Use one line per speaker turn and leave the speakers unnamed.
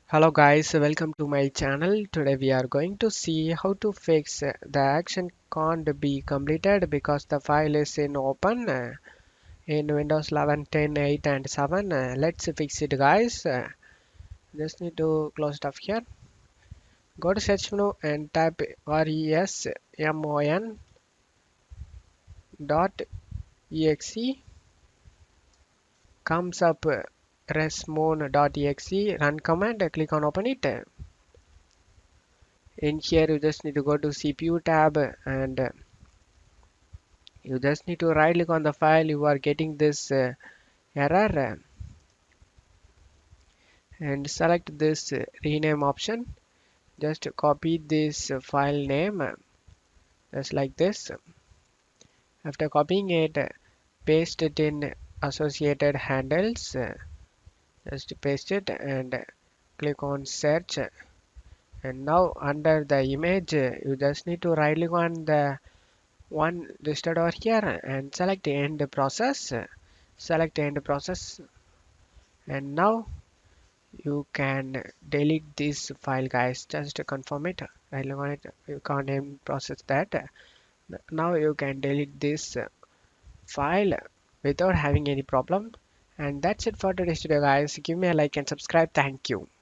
Hello guys, welcome to my channel. Today we are going to see how to fix the action can't be completed because the file is in open in Windows 11, 10, 8 and 7. Let's fix it guys. Just need to close it off here. Go to search menu and type resmon dot exe. Comes up resmon.exe. Run command, click on open it. In here you just need to go to CPU tab and you just need to right click on the file you are getting this error and select this rename option. Just copy this file name just like this. After copying it, paste it in associated handles. Just paste it and click on search. And now under the image, you just need to right click on the one listed over here and select end process. Select end process, and now you can delete this file guys. Just to confirm it, right click on it, you can't even process that. Now you can delete this file without having any problem. And that's it for today's video guys. Give me a like and subscribe. Thank you.